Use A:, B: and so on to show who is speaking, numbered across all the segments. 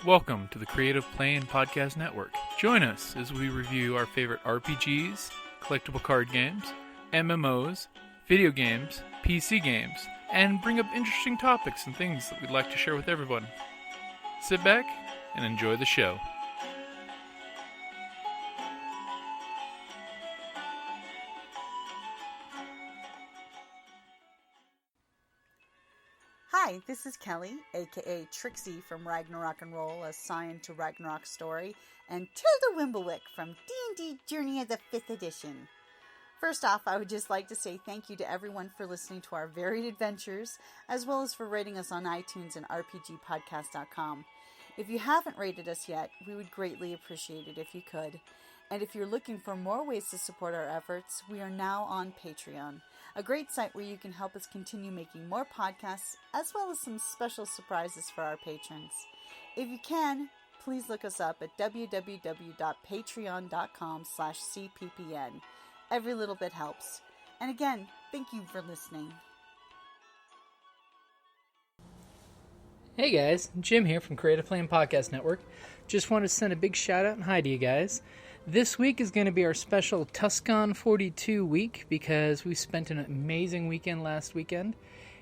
A: Welcome to the Creative Play and Podcast Network. Join us as we review our favorite RPGs, collectible card games, MMOs, video games, PC games, and bring up interesting topics and things that we'd like to share with everyone. Sit back and enjoy the show.
B: Hi, this is Kelly, aka Trixie from Ragnarok and Roll, a Scion to Ragnarok story, and Tilda Wimblewick from D&D Journey of the 5th Edition. First off, I would just like to say thank you to everyone for listening to our varied adventures, as well as for rating us on iTunes and rpgpodcast.com. If you haven't rated us yet, we would greatly appreciate it if you could. And if you're looking for more ways to support our efforts, we are now on Patreon, a great site where you can help us continue making more podcasts, as well as some special surprises for our patrons. If you can, please look us up at www.patreon.com/cppn. Every little bit helps. And again, thank you for listening.
C: Hey guys, Jim here from Creative Play and Podcast Network. Just want to send a big shout out and hi to you guys. This week is going to be our special TusCon 42 week because we spent an amazing weekend last weekend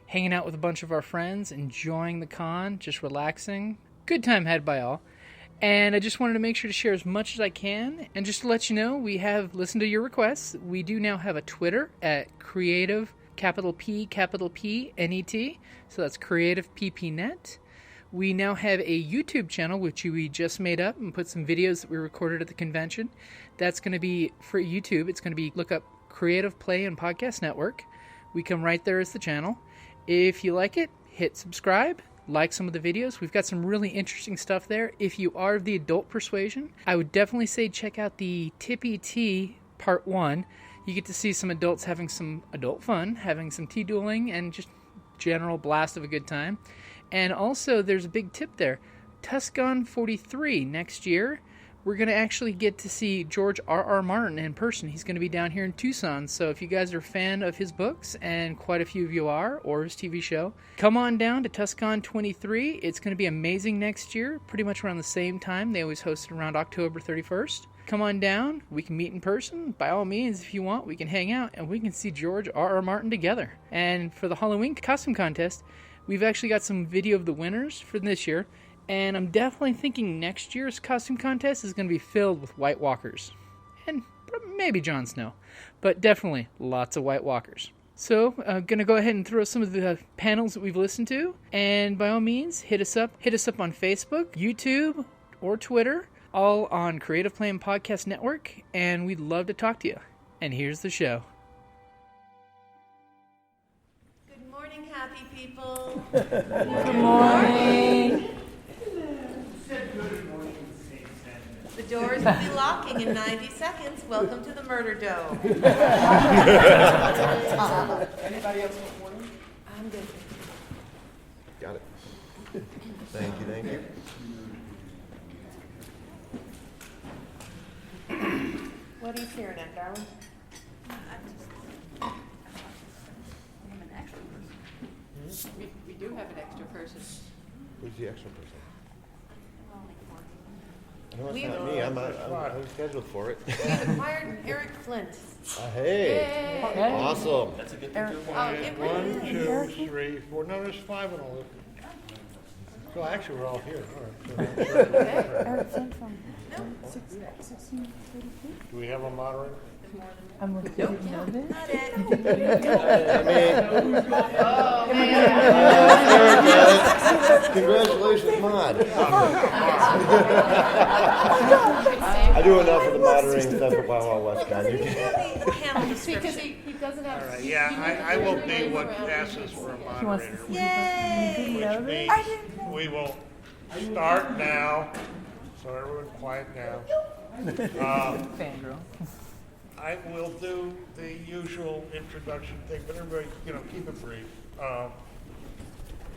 C: hanging out with a bunch of our friends, enjoying the con, just relaxing. Good time had by all. And I just wanted to make sure to share as much as I can. And just to let you know, we have listened to your requests. We do now have a Twitter at Creative, capital P, capital P, N-E-T. So that's Creative PPNet. We now have a YouTube channel, which we just made up and put some videos that we recorded at the convention. That's going to be for YouTube. It's going to be, look up Creative Play and Podcast Network. We come right there as the channel. If you like it, hit subscribe, like some of the videos. We've got some really interesting stuff there. If you are of the adult persuasion, I would definitely say check out the Tippy Tea Part 1. You get to see some adults having some adult fun, having some tea dueling, and just general blast of a good time. And also, there's a big tip there. TusCon 43 next year, we're going to actually get to see George R.R. Martin in person. He's going to be down here in Tucson. So if you guys are a fan of his books, and quite a few of you are, or his TV show, come on down to TusCon 23. It's going to be amazing next year, pretty much around the same time. They always host it around October 31st. Come on down. We can meet in person. By all means, if you want, we can hang out, and we can see George R.R. Martin together. And for the Halloween costume contest, we've actually got some video of the winners for this year, and I'm definitely thinking next year's costume contest is going to be filled with White Walkers. And maybe Jon Snow, but definitely lots of White Walkers. So I'm going to go ahead and throw some of the panels that we've listened to, and by all means, hit us up on Facebook, YouTube, or Twitter, all on Creative Play and Podcast Network, and we'd love to talk to you. And here's the show.
D: Happy people.
B: Good morning.
D: The doors will be locking in 90 seconds. Welcome to the Murder Dome.
E: Anybody else want warning?
D: I'm good.
E: Got it. Thank you.
D: What are you staring at, darling? We do have an extra person.
E: Who's the extra person? No, it's
D: We-
E: not me. I'm scheduled for it.
D: We've acquired Eric Flint.
E: Hey,
D: Yay.
E: awesome.
D: Oh, it
F: One,
D: really is.
F: 2, 3, 4. No, there's 5 on the list. So actually, we're all here. All right.
B: Eric Flint from
D: No.
B: 1632.
F: Do we have a moderator?
B: I'm looking at
D: Not it.
E: Congratulations, Mod. I do enough of the moderating stuff at Wild Wild West, guys.
D: Doesn't even have the panel description.
G: He doesn't have.
F: All right. Yeah, I will be what passes for a moderator.
D: Yay!
F: Which means we will start now. So everyone quiet now.
C: Fangirl.
F: I will do the usual introduction thing, but everybody, keep it brief.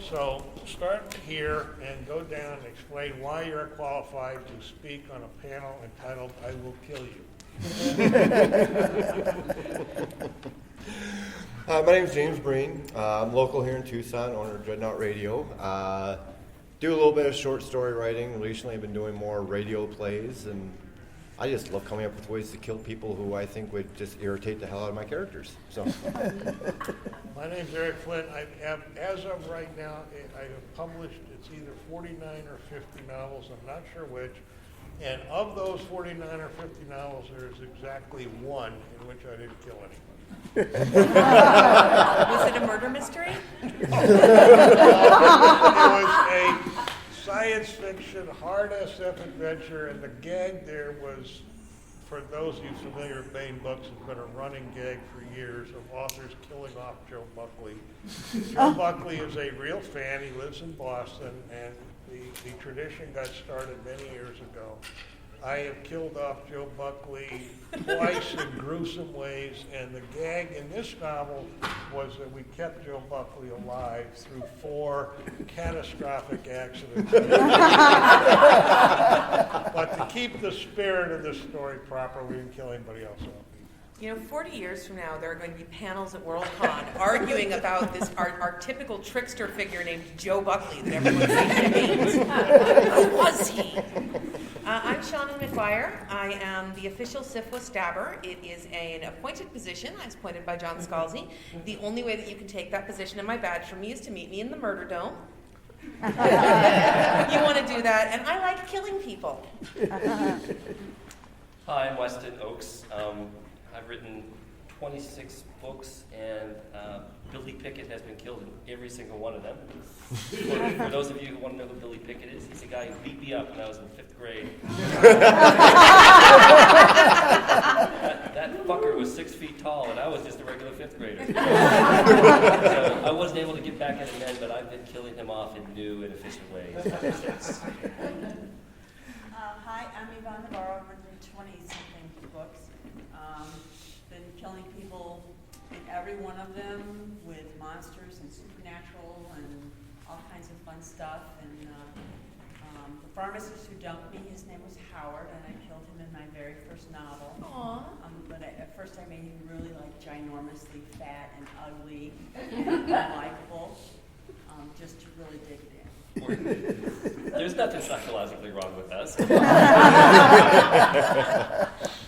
F: So start here and go down and explain why you're qualified to speak on a panel entitled "I Will Kill You."
E: My name is James Breen. I'm local here in Tucson, owner of Dreadnought Radio. do a little bit of short story writing. Recently I've been doing more radio plays, and I just love coming up with ways to kill people who I think would just irritate the hell out of my characters. So,
F: My name's Eric Flint. As of right now, I have published, it's either 49 or 50 novels, I'm not sure which. And of those 49 or 50 novels, there's exactly one in which I didn't kill anyone.
D: Was it a murder mystery?
F: It was a science fiction, hard SF adventure, and the gag there was, for those of you familiar with Baen books, has been a running gag for years of authors killing off Joe Buckley. Joe Buckley is a real fan. He lives in Boston, and the tradition got started many years ago. I have killed off Joe Buckley twice in gruesome ways, and the gag in this novel was that we kept Joe Buckley alive through 4 catastrophic accidents. But to keep the spirit of the story proper, we didn't kill anybody else off.
D: 40 years from now, there are going to be panels at WorldCon arguing about this our typical trickster figure named Joe Buckley that everyone thinks he means. Who was he? I'm Seanan Mcguire. I am the official Syphilis Stabber. It is an appointed position. I was appointed by John Scalzi. The only way that you can take that position and my badge from me is to meet me in the Murder Dome. You want to do that, and I like killing people.
G: Hi, I'm Weston, Ochse. I've written 26 books, and Billy Pickett has been killed in every single one of them. For those of you who want to know who Billy Pickett is, he's the guy who beat me up when I was in 5th grade. that fucker was 6 feet tall, and I was just a regular 5th grader. So I wasn't able to get back at him then, but I've been killing him off in new and efficient ways ever since.
H: Hi, I'm Yvonne Navarro. I've written 20-something books. Been killing people in every one of them with monsters and supernatural and all kinds of fun stuff. And the pharmacist who dumped me, his name was Howard, and I killed him in my very first novel.
D: Aww.
H: But at first I made him really ginormously fat and ugly and unlikable, just to really dig it in.
G: There's nothing psychologically wrong with us.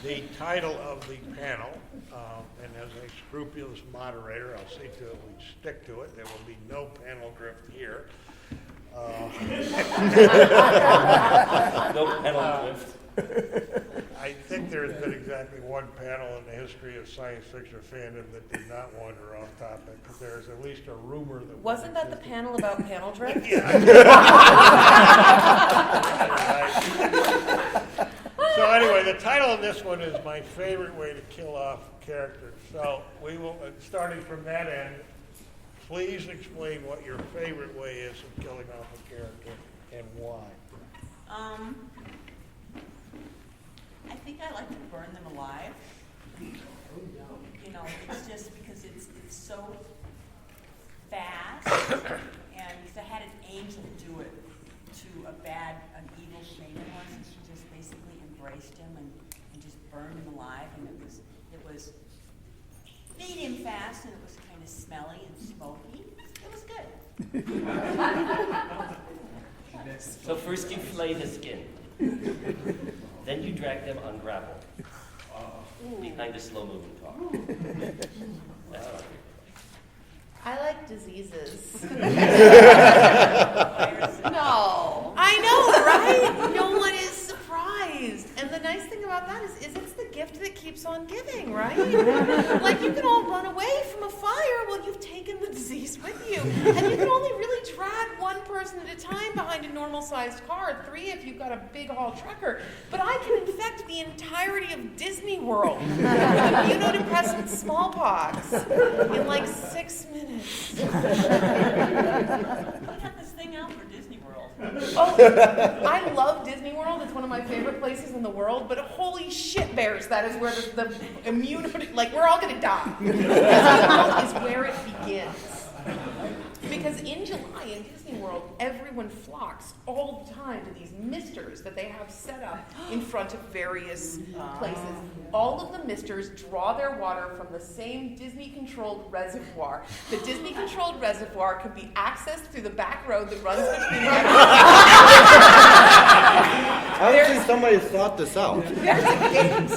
F: The title of the panel, and as a scrupulous moderator, I'll see to it we stick to it. There will be no panel drift here.
G: No panel drift.
F: I think there's been exactly one panel in the history of science fiction fandom that did not wander off topic. There's at least a rumor that
D: Wasn't that the panel about panel drift?
F: So anyway, the title of this one is My Favorite Way to Kill Off Characters. So we will, starting from that end, please explain what your favorite way is of killing off a character and why.
H: I think I like to burn them alive. It's just because it's so fast, and because I had an angel do it to an evil shaman once, and she just basically embraced him and just burned him alive, and it was medium fast, and it was kind of smelly and smoky. It was good.
G: So first you flay the skin. Then you drag them on gravel. Behind a slow-moving car. That's all.
D: I like diseases.
H: No.
D: I know, right? No one is surprised. And the nice thing about that is it's the gift that keeps on giving, right? Like, you can all run away from a fire. Well, you've taken the disease with you. And you can only really drag one person at a time behind a normal-sized car, 3 if you've got a big haul trucker. But I can infect the entirety of Disney World with immunodepressant smallpox in like 6 minutes.
H: We got this thing out for Disney World.
D: Oh, I love Disney World. It's one of my favorite places in the world. But holy shit, bears, that is where the immunity, we're all going to die. Disney World is where it begins. Because in July in Disney World, everyone flocks all the time to these misters that they have set up in front of various places. All of the misters draw their water from the same Disney-controlled reservoir. The Disney-controlled reservoir can be accessed through the back road that runs between them.
E: I don't think somebody thought this out.
D: There's a gate.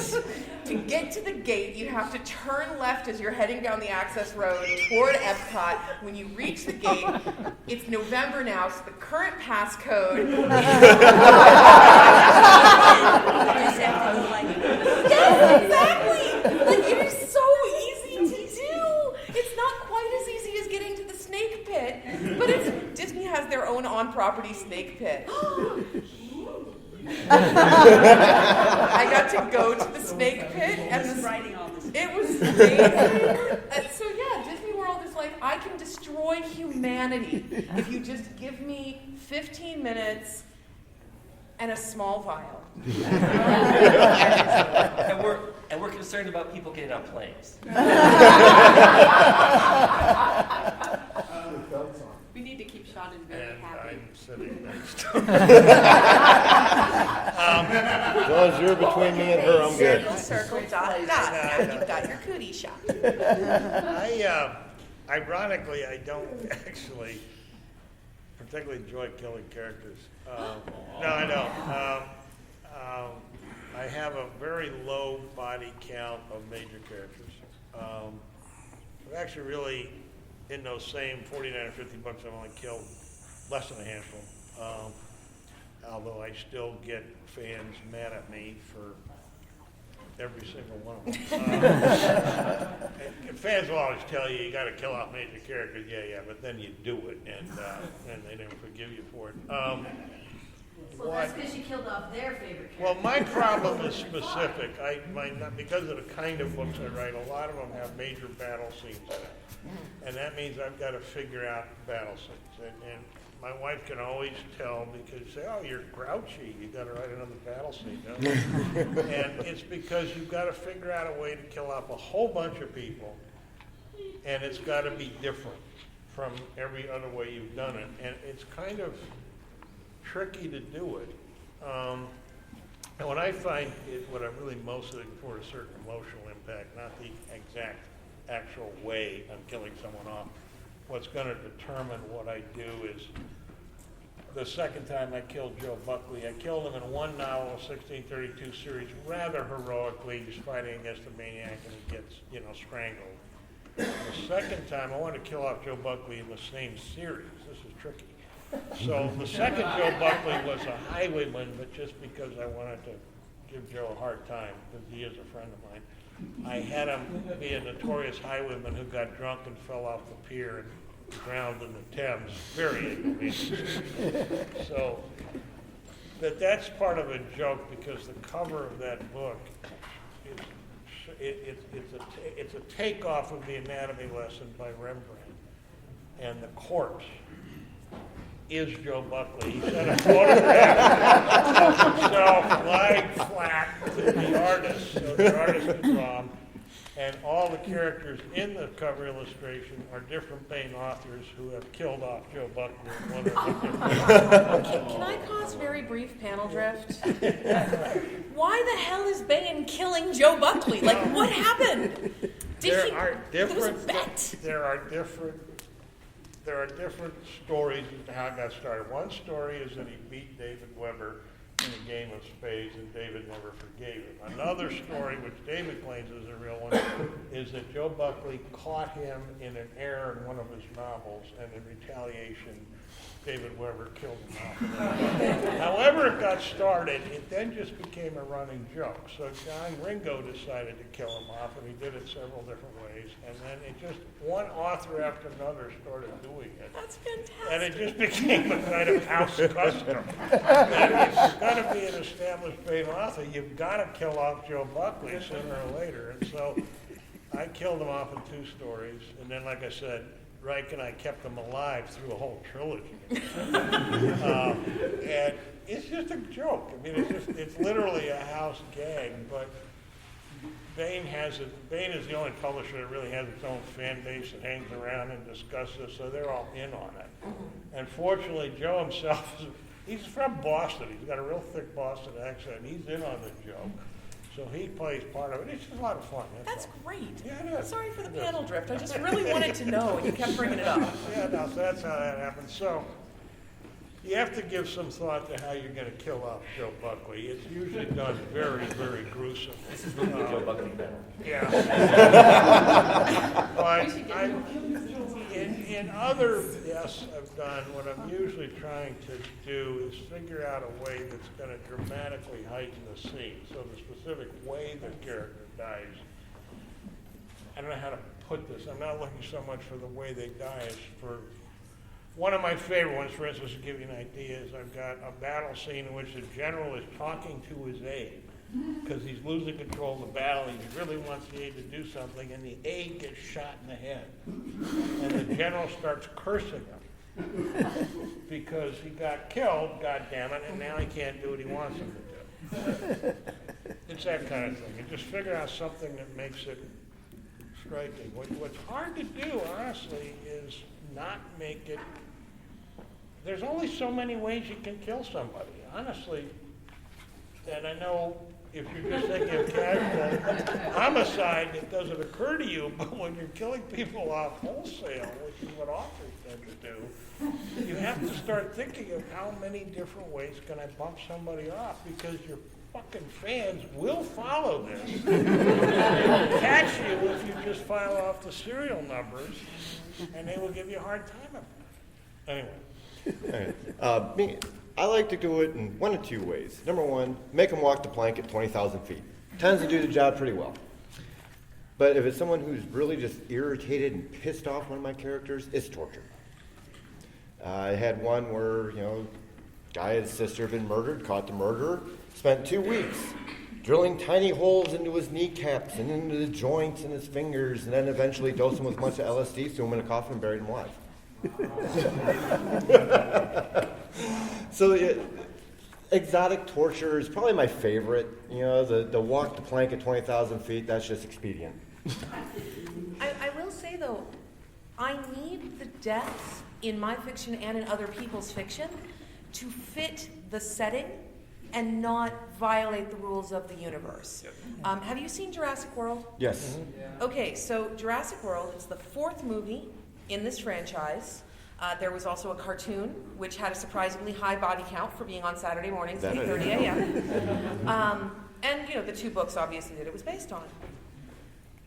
D: To get to the gate, you have to turn left as you're heading down the access road toward Epcot. When you reach the gate, it's November now, so the current passcode. Yes, exactly! Like, it is so easy to do. It's not quite as easy as getting to the snake pit, but Disney has their own on-property snake pit. I got to go to the snake pit, and it was amazing. So yeah, Disney World is like, I can destroy humanity if you just give me 15 minutes and a small vial.
G: and we're concerned about people getting on planes.
H: We need to keep Seanan very happy.
F: I'm sitting next to
E: As long as you're between me and her, I'm good.
D: Circle, dot, dot. Now you've got your cootie shot.
F: Ironically, I don't actually particularly enjoy killing characters. No, I don't. I have a very low body count of major characters. I've actually really, in those same 49 or 50 books, I've only killed less than a handful. Although I still get fans mad at me for every single one of them. And fans will always tell you got to kill off major characters. Yeah, but then you do it, and they never forgive you for it.
I: Well, that's because you killed off their favorite character.
F: Well, my problem is specific. Because of the kind of books I write, a lot of them have major battle scenes in it. And that means I've got to figure out battle scenes. And my wife can always tell because you say, oh, you're grouchy. You got to write another battle scene. Don't you? And it's because you've got to figure out a way to kill off a whole bunch of people. And it's got to be different from every other way you've done it. And it's kind of tricky to do it. And what I find is what I'm really most looking for is certain emotional impact, not the exact actual way I'm killing someone off. What's going to determine what I do is the second time I killed Joe Buckley, I killed him in one novel, 1632 series, rather heroically. He's fighting against a maniac and he gets, strangled. The second time, I wanted to kill off Joe Buckley in the same series. This is tricky. So the second Joe Buckley was a highwayman, but just because I wanted to give Joe a hard time, because he is a friend of mine, I had him be a notorious highwayman who got drunk and fell off the pier and drowned in the Thames. Very inconvenient. So that's part of a joke because the cover of that book it's a takeoff of the anatomy lesson by Rembrandt, and the corpse is Joe Buckley. He sent a photograph of himself lying flat to the artist, so the artist could draw him. And all the characters in the cover illustration are different Baen authors who have killed off Joe Buckley.
D: Can I cause very brief panel drift? Why the hell is Baen killing Joe Buckley? Like, what happened? There was a bet.
F: There are different stories as to how it got started. One story is that he beat David Weber in a game of spades and David never forgave him. Another story, which David claims is a real one, is that Joe Buckley caught him in an error in one of his novels, and in retaliation, David Weber killed him off. However it got started, it then just became a running joke. So John Ringo decided to kill him off, and he did it several different ways. And then it just, one author after another started doing it.
D: That's fantastic.
F: And it just became a kind of house custom. And if you're going to be an established Baen author, you've got to kill off Joe Buckley sooner or later. And so I killed him off in 2 stories. And then, like I said, Reich and I kept him alive through a whole trilogy. And it's just a joke. I mean, it's literally a house gag, but Bain is the only publisher that really has its own fan base that hangs around and discusses, so they're all in on it. And fortunately, Joe himself, he's from Boston. He's got a real thick Boston accent. He's in on the joke. So he plays part of it. It's just a lot of fun.
D: That's
F: all.
D: great.
F: Yeah, it is.
D: Sorry for the panel drift. I just really wanted to know, and you kept bringing it up.
F: Yeah, no, so that's how that happens. So you have to give some thought to how you're going to kill off Joe Buckley. It's usually done very, very gruesome.
G: This is really the Joe Buckley panel.
F: Yeah. But in other deaths I've done, what I'm usually trying to do is figure out a way that's going to dramatically heighten the scene. So the specific way the character dies, I don't know how to put this. I'm not looking so much for the way they die as for one of my favorite ones, for instance, to give you an idea, is I've got a battle scene in which the general is talking to his aide because he's losing control of the battle. He really wants the aide to do something, and the aide gets shot in the head. And the general starts cursing him because he got killed, goddammit, and now he can't do what he wants him to do. It's that kind of thing. And just figure out something that makes it striking. What's hard to do, honestly, is not make it. There's only so many ways you can kill somebody, honestly. And I know if you're just thinking of casual homicide, it doesn't occur to you, but when you're killing people off wholesale, which is what authors tend to do, you have to start thinking of how many different ways can I bump somebody off, because your fucking fans will follow this. They'll catch you if you just file off the serial numbers, and they will give you a hard time about it. Anyway.
E: I like to do it in one of two ways. Number one, make them walk the plank at 20,000 feet. Tends to do the job pretty well. But if it's someone who's really just irritated and pissed off one of my characters, it's torture. I had one where, guy and his sister had been murdered, caught the murderer, spent 2 weeks drilling tiny holes into his kneecaps and into the joints in his fingers, and then eventually dosed him with a bunch of LSD, threw him in a coffin, and buried him alive. So exotic torture is probably my favorite. The walk the plank at 20,000 feet, that's just expedient.
D: I will say, though, I need the deaths in my fiction and in other people's fiction to fit the setting and not violate the rules of the universe. Have you seen Jurassic World?
E: Yes.
D: Okay, so Jurassic World is the 4th movie in this franchise. There was also a cartoon, which had a surprisingly high body count for being on Saturday mornings at 8:30 a.m. And, the 2 books, obviously, that it was based on.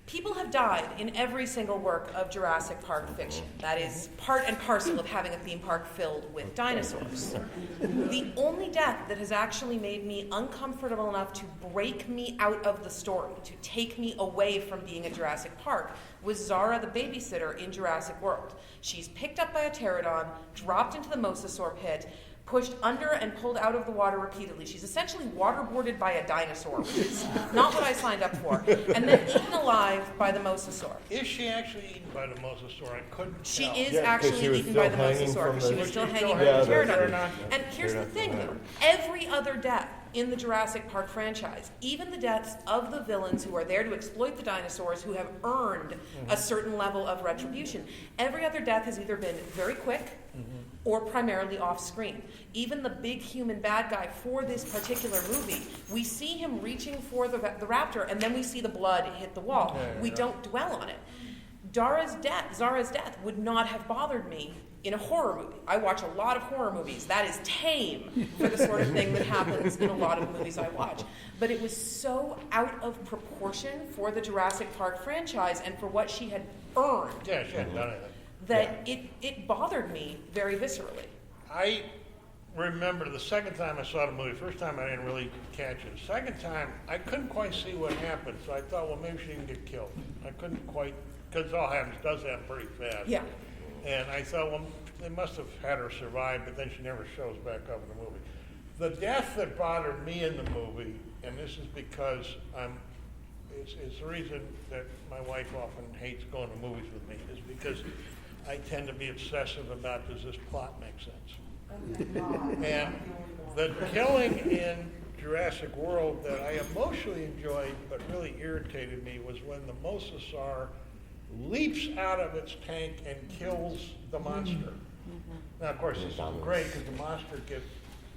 D: People have died in every single work of Jurassic Park fiction. That is part and parcel of having a theme park filled with dinosaurs. The only death that has actually made me uncomfortable enough to break me out of the story, to take me away from being a Jurassic Park, was Zara the babysitter in Jurassic World. She's picked up by a pterodon, dropped into the mosasaur pit, pushed under and pulled out of the water repeatedly. She's essentially waterboarded by a dinosaur, which is not what I signed up for, and then eaten alive by the mosasaur.
F: Is she actually eaten by the mosasaur? I couldn't
D: She
F: tell.
D: is
E: 'cause
D: actually
E: she was
D: eaten by the
E: still hanging
D: mosasaur,
E: from
D: because she
E: the-
D: was still
F: She's
D: hanging
F: still
D: from the
F: hanging.
D: pterodon.
F: Pterodon.
D: And here's the thing, though. Every other death in the Jurassic Park franchise, even the deaths of the villains who are there to exploit the dinosaurs, who have earned a certain level of retribution, every other death has either been very quick or primarily off-screen. Even the big human bad guy for this particular movie, we see him reaching for the raptor, and then we see the blood hit the wall. We don't dwell on it. Zara's death would not have bothered me in a horror movie. I watch a lot of horror movies. That is tame for the sort of thing that happens in a lot of movies I watch. But it was so out of proportion for the Jurassic Park franchise and for what she had earned.
F: Yeah, she hadn't done anything.
D: That it bothered me very viscerally.
F: I remember the second time I saw the movie. First time I didn't really catch it. Second time, I couldn't quite see what happened, so I thought, well, maybe she didn't get killed. I couldn't quite, because it all does happen pretty fast.
D: Yeah.
F: And I thought, well, they must have had her survive, but then she never shows back up in the movie. The death that bothered me in the movie, and this is because it's the reason that my wife often hates going to movies with me, is because I tend to be obsessive about, does this plot make sense? And the killing in Jurassic World that I emotionally enjoyed but really irritated me was when the Mosasaur leaps out of its tank and kills the monster. Now, of course, this is great because the monster gets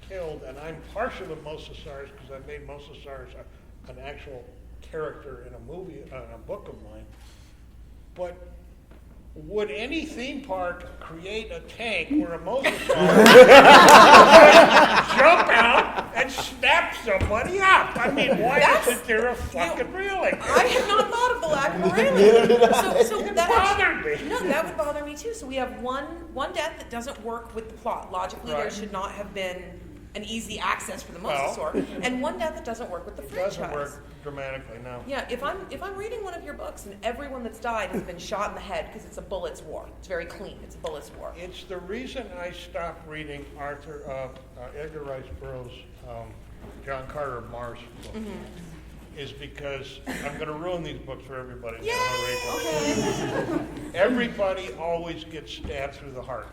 F: killed, and I'm partial to Mosasaurs because I made Mosasaurs an actual character in a movie, a book of mine. But would any theme park create a tank where a Mosasaur jump out and snap somebody up? I mean, why isn't there a fucking railing?
D: I had not thought of the lack of a railing. So
F: It
D: that
F: bothered me.
D: No, that would bother me too. So we have one death that doesn't work with the plot. Logically, there
F: Right.
D: should not have been an easy access for the Mosasaur, and one death that doesn't work with the
F: It
D: franchise.
F: doesn't work dramatically, no.
D: Yeah, if I'm reading one of your books and everyone that's died has been shot in the head because it's a bullets war. It's very clean. It's a bullets war.
F: It's the reason I stopped reading Edgar Rice Burroughs' John Carter of Mars book. Is because I'm going to ruin these books for everybody. Everybody always gets stabbed through the heart.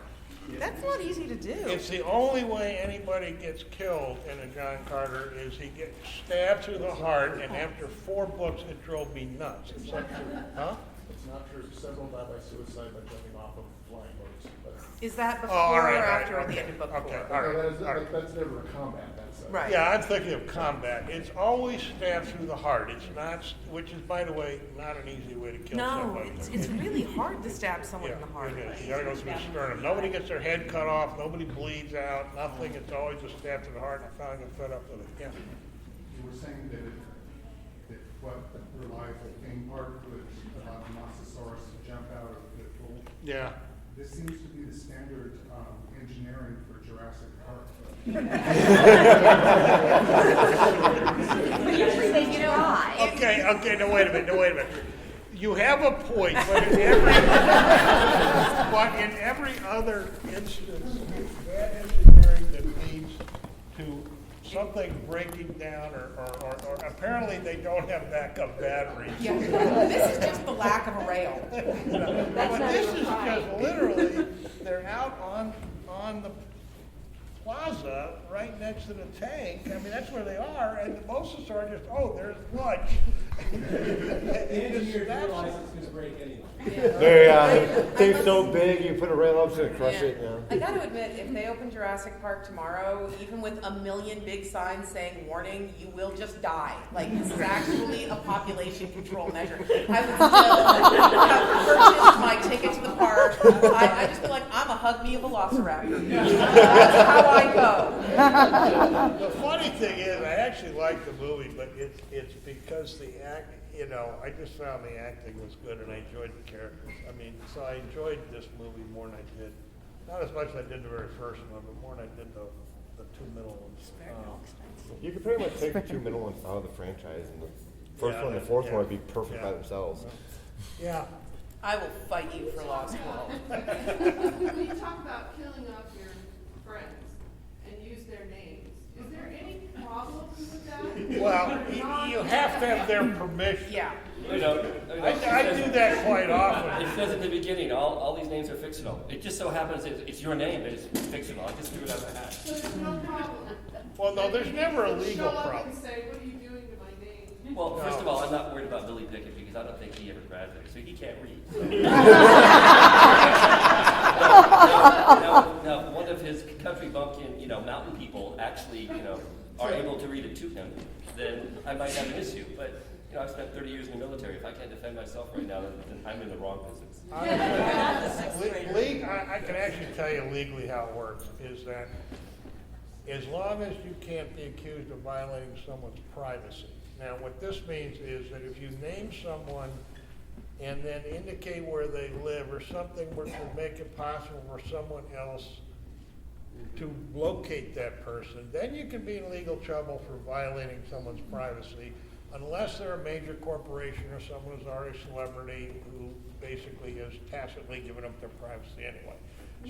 D: That's not easy to do.
F: It's the only way anybody gets killed in a John Carter is he gets stabbed through the heart, and after 4 books, it drove me nuts. It's like, huh?
J: It's not true. Several die by suicide by jumping off of flying boats. But
D: Is that before
F: all right,
D: or
F: all right,
D: after
F: okay,
D: the end of book
F: okay,
D: 4?
F: all right,
J: that's never a combat. That's
D: Right.
F: Yeah, I'm thinking of combat. It's always stabbed through the heart. It's not, which is, by the way, not an easy way to kill
D: No,
F: somebody.
D: it's really hard to stab someone
F: Yeah,
D: in the heart.
F: it is. You gotta go through the sternum. Nobody gets their head cut off. Nobody bleeds out. Nothing. It's always a stab to the heart. I finally got fed up with it. Yeah.
J: You were saying that what reliable theme park would allow the Mosasaurus to jump out of the pool.
F: Yeah.
J: This seems to be the standard engineering for Jurassic Park.
I: Usually they try.
F: Okay, no, wait a minute. You have a point, but in every other instance, bad engineering that leads to something breaking down or apparently they don't have backup batteries.
D: Yeah. This is just the lack of a rail.
F: But this is just literally, they're out on the plaza right next to the tank. I mean, that's where they are, and the Mosasaur just, there's lunch.
E: Thing's so big, you put a rail up to crush it. Yeah.
D: I got to admit, if they open Jurassic Park tomorrow, even with a million big signs saying "warning," you will just die. Like, this is actually a population control measure. I would still have purchased my ticket to the park. I just feel like I'm a hug me a velociraptor. That's how I go.
F: The funny thing is, I actually like the movie, but it's because the act, I just found the acting was good and I enjoyed the characters. I mean, so I enjoyed this movie more than I did, not as much as I did the very first one, but more than I did the 2 middle ones.
E: You could pretty much take the 2 middle ones out of the franchise, and the first one and the fourth one would be perfect by themselves.
F: Yeah.
D: I will fight you for Lost World.
K: When you talk about killing off your friends and use their names, is there any problem with that?
F: Well, you have to have their permission.
D: Yeah.
F: I do that quite often.
G: It says at the beginning, all these names are fictional. It just so happens it's your name, but it's fictional. I just threw it out of the hat.
K: So there's no problem.
F: Well, no, there's never a legal
K: Show up
F: problem.
K: and say, what are you doing to my name?
G: Well, first of all, I'm not worried about Billy Pickett because I don't think he ever graduated, so he can't read. Now, one of his country bumpkin, mountain people actually, are able to read it to him, then I might have an issue. But I've spent 30 years in the military. If I can't defend myself right now, then I'm in the wrong business.
F: I can actually tell you legally how it works, is that as long as you can't be accused of violating someone's privacy. Now, what this means is that if you name someone and then indicate where they live or something which would make it possible for someone else to locate that person, then you can be in legal trouble for violating someone's privacy, unless they're a major corporation or someone who's already a celebrity who basically has tacitly given up their privacy anyway.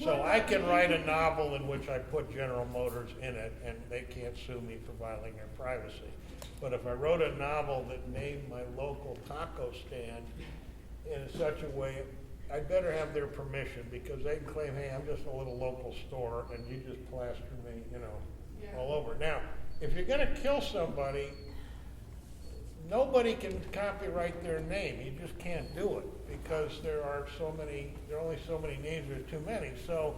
F: So I can write a novel in which I put General Motors in it, and they can't sue me for violating their privacy. But if I wrote a novel that named my local taco stand in such a way, I'd better have their permission, because they can claim, hey, I'm just a little local store, and you just plaster me, all over. Now, if you're gonna kill somebody, nobody can copyright their name. You just can't do it because there are only so many names, there's too many. So,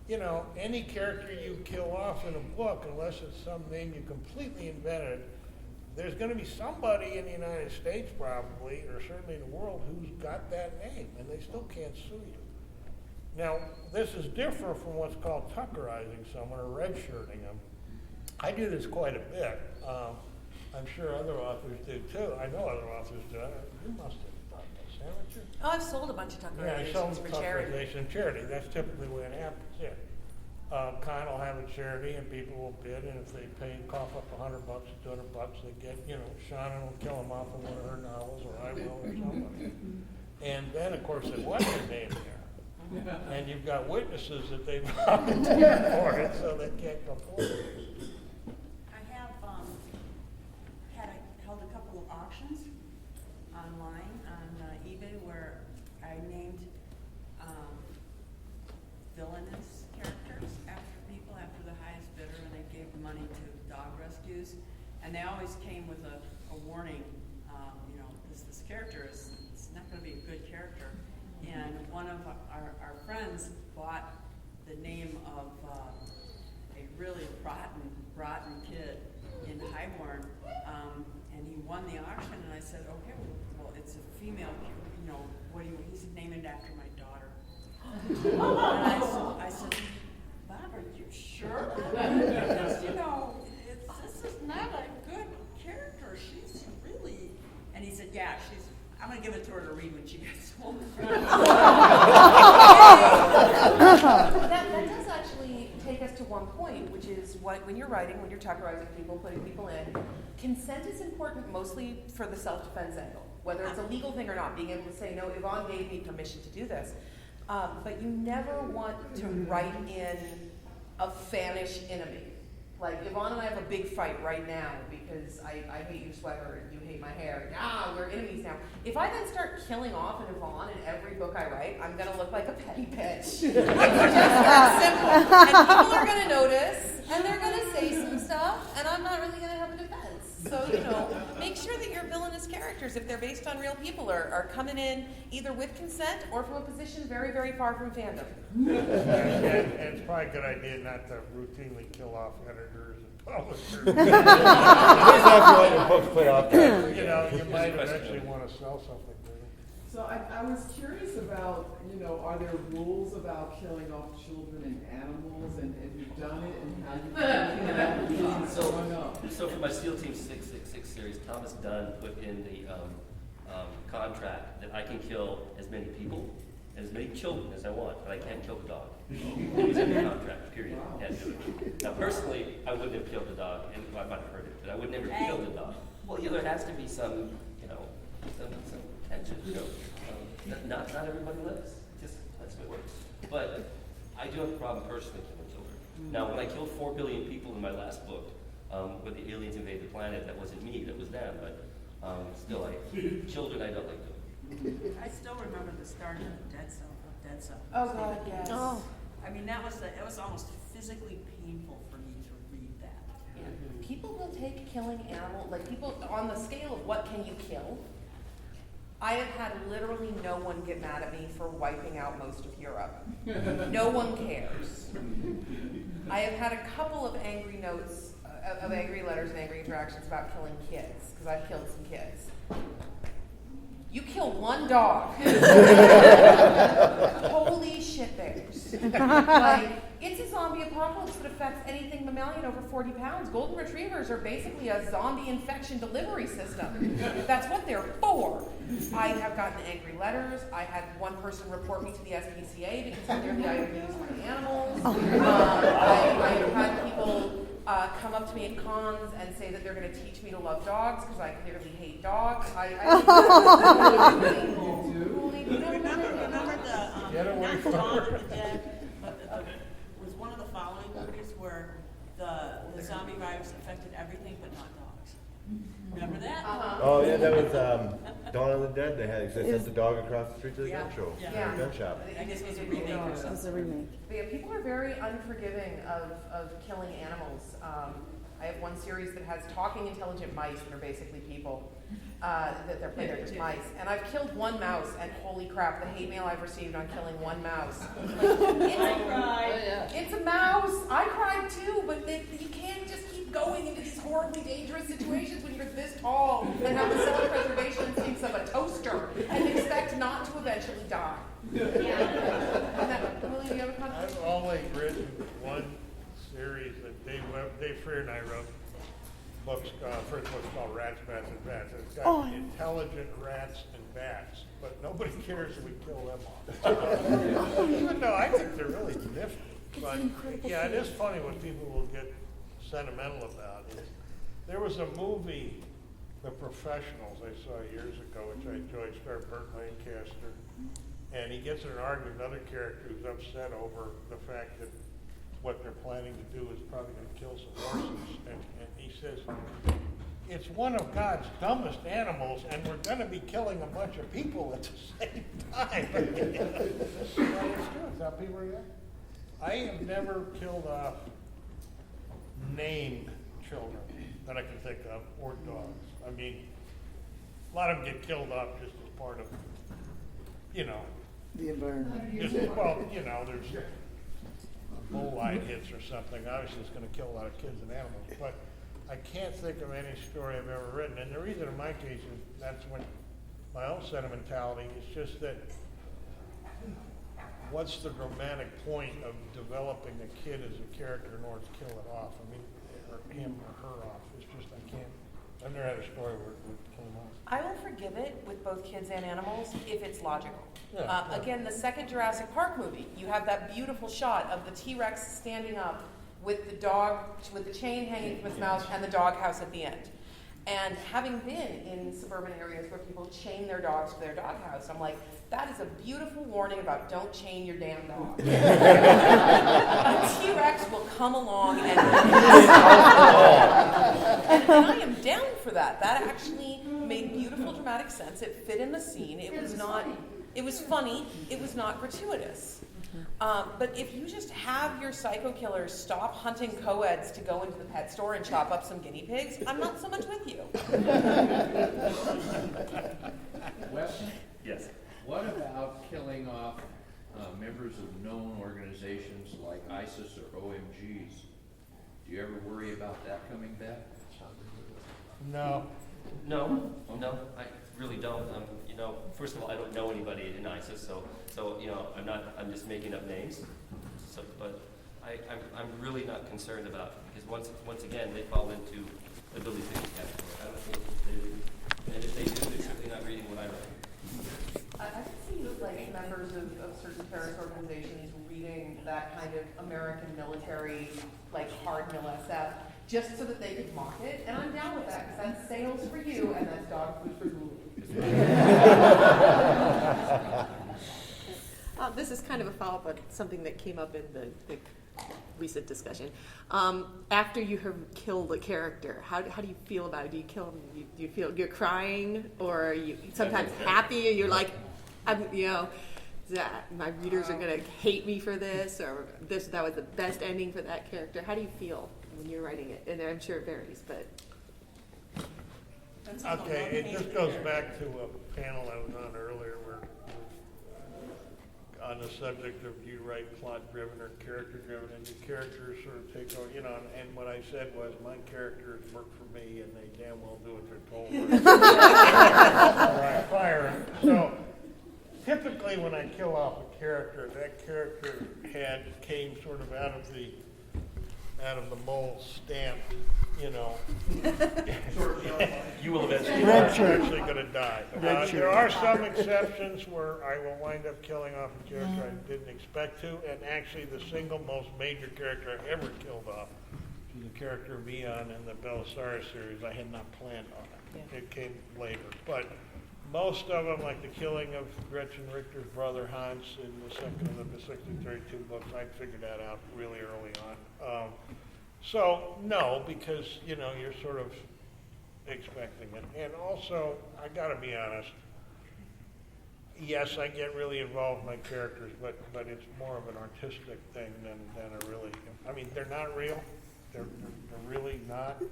F: you know, any character you kill off in a book, unless it's some name you completely invented, there's going to be somebody in the United States probably, or certainly in the world, who's got that name, and they still can't sue you. Now, this is different from what's called tuckerizing someone or redshirting them. I do this quite a bit. I'm sure other authors do too. I know other authors do. You must have done this, haven't you?
D: Oh, I've sold a bunch of tuckerizations for charity.
F: Tuckerization charity. That's typically the way it happens, yeah. Con will have a charity and people will bid, and if they cough up $100 or $200, they get, you know, Seanan will kill them off in one of her novels, or I will, or somebody. And then, of course, there was their name there. And you've got witnesses that they've volunteered for it, so they can't come forward.
H: I have held a couple of auctions online on eBay where I named villainous characters after the highest bidder, and they gave the money to dog rescues, and they always came with a warning. You know, this character it's not going to be a good character. And one of our friends bought the name of a really rotten kid in Highborn, and he won the auction. And I said, okay, well, it's a female. You know, he said, name it after my daughter. And I said, Bob, are you sure? Because, you know, this is not a good character. She's really. And he said, yeah, I'm going to give it to her to read when she gets home.
L: That does actually take us to one point, which is when you're writing, when you're tuckerizing people, putting people in, consent is important mostly for the self-defense angle, whether it's a legal thing or not, being able to say, no, Yvonne gave me permission to do this. But you never want to write in a fanish enemy. Like, Yvonne and I have a big fight right now because I hate your sweater and you hate my hair. We're enemies now. If I then start killing off an Yvonne in every book I write, I'm going to look like a petty bitch. It's just that simple. And people are going to notice, and they're going to say some stuff, and I'm not really going to have a defense. So, you know, make sure that your villainous characters, if they're based on real people, are coming in either with consent or from a position very, very far from fandom.
F: And it's probably a good idea not to routinely kill off editors and publishers.
E: That's after letting your books play off.
F: You know, you might eventually want to sell something to them.
K: So I was curious about, you know, are there rules about killing off children and animals, and have you done it, and how you kill it?
G: So for my SEAL Team 666 series, Thomas Dunn put in the contract that I can kill as many people and as many children as I want, but I can't kill the dog. It was in the contract, period. Can't do it. Now, personally, I wouldn't have killed the dog, and I might have heard it, but I would never kill the dog. Well, yeah, there has to be some, you know, some tension. You know, not everybody lives. Just that's what works. But I do have a problem personally killing children. Now, when I killed 4 billion people in my last book, when the aliens invade the planet, that wasn't me, that was them. But still, children I don't like doing.
H: I still remember the start of Dead Cell.
L: Oh, God, yes.
H: Oh. I mean, it was almost physically painful for me to read that.
L: Yeah. People will take killing animals, like people, on the scale of what can you kill, I have had literally no one get mad at me for wiping out most of Europe. No one cares. I have had a couple of angry notes, of angry letters and angry interactions about killing kids, because I've killed some kids. You kill one dog. Holy shit bears. Like, it's a zombie apocalypse that affects anything mammalian over 40 pounds. Golden retrievers are basically a zombie infection delivery system. That's what they're for. I have gotten angry letters. I had one person report me to the SPCA because I nearly abused my animals. I've had people come up to me at cons and say that they're going to teach me to love dogs because I clearly hate dogs.
H: Remember the not Dawn of the Dead, but was one of the following movies where the zombie virus affected everything but not dogs. Remember that?
E: Oh yeah, that was Dawn of the Dead. They sent the dog across the street to the gun show, gun shop.
H: I guess it was a remake or something.
B: It was a remake.
L: But yeah, people are very unforgiving of killing animals. I have one series that has talking intelligent mice that are basically people. That they're playing, they're just mice. And I've killed one mouse, and holy crap, the hate mail I've received on killing one mouse. It's a mouse. I cried too, but you can't just keep going into these horribly dangerous situations when you're this tall and have the self-preservation instincts of a toaster and expect not to eventually die. William, do you have a comment?
F: I've always written one series that Dave Freer and I wrote. First book's called Rats, Bats, and Bats. It's got intelligent rats and bats, but nobody cares if we kill them off. Even though I think they're really nifty. But yeah, it is funny what people will get sentimental about. There was a movie, The Professionals, I saw years ago, which I enjoyed, starred Burt Lancaster, and he gets in an argument with another character who's upset over the fact that what they're planning to do is probably going to kill some horses. And he says, it's one of God's dumbest animals, and we're going to be killing a bunch of people at the same time. It's true. It's how people react. I have never killed off named children that I can think of, or dogs. I mean, a lot of them get killed off just as part of,
K: The environment.
F: there's bull eye hits or something. Obviously, it's going to kill a lot of kids and animals. But I can't think of any story I've ever written. And the reason in my case is that's when my own sentimentality is just that what's the romantic point of developing a kid as a character in order to kill it off? I mean, or him or her off. It's just, I can't. I've never had a story where it came off.
L: I will forgive it with both kids and animals if it's logical.
F: Yeah.
L: Again, the second Jurassic Park movie, you have that beautiful shot of the T-Rex standing up with the dog, with the chain hanging from its mouth and the doghouse at the end. And having been in suburban areas where people chain their dogs to their doghouse, I'm like, that is a beautiful warning about don't chain your damn dog. A T-Rex will come along and I am down for that. That actually made beautiful dramatic sense. It fit in the scene. It was funny. It was not gratuitous. But if you just have your psycho killers stop hunting co-eds to go into the pet store and chop up some guinea pigs, I'm not so much with you.
M: Weston?
G: Yes.
M: What about killing off members of known organizations like ISIS or OMGs? Do you ever worry about that coming back?
F: No.
G: No, I really don't. First of all, I don't know anybody in ISIS, so I'm just making up names. So, but I'm really not concerned about it because once again, they fall into the Billy Pickett category. I don't think they do. And if they do, they're certainly not reading what I write.
L: I can see like members of certain terrorist organizations reading that kind of American military, like hard mill SF, just so that they could mock it, and I'm down with that because that's sales for you and that's dog food for Google.
N: This is kind of a follow-up on something that came up in the recent discussion. After you have killed a character, how do you feel about it? Do you kill them? Do you feel you're crying, or are you sometimes happy and you're like, my readers are going to hate me for this, or that was the best ending for that character? How do you feel when you're writing it? And I'm sure it varies, but.
F: Okay, it just goes back to a panel I was on earlier where on the subject of do you write plot-driven or character-driven, and your characters sort of take over, and what I said was my characters work for me and they damn well do what they're told. Or I fire them. So typically when I kill off a character, that character came sort of out of the mold stamped,
G: You will eventually
F: You're actually going to die. There are some exceptions where I will wind up killing off a character I didn't expect to, and actually the single most major character I've ever killed off is the character of Yvonne in the Belisarius series. I had not planned on it. Yeah. It came later. But most of them, like the killing of Gretchen Richter's brother Hans in the second of the 1632 books, I figured that out really early on. So no, because you're sort of expecting it. And also, I got to be honest. Yes, I get really involved with my characters, but it's more of an artistic thing than a really. I mean, they're not real, They're really not.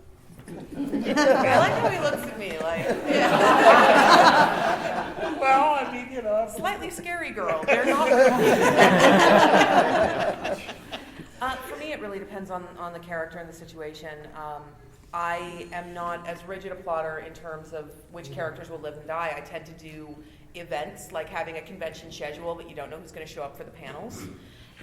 L: I like how he looks at me like,
F: Well, I mean,
L: slightly scary girl. They're not. For me, it really depends on the character and the situation. I am not as rigid a plotter in terms of which characters will live and die. I tend to do events, like having a convention schedule, but you don't know who's going to show up for the panels,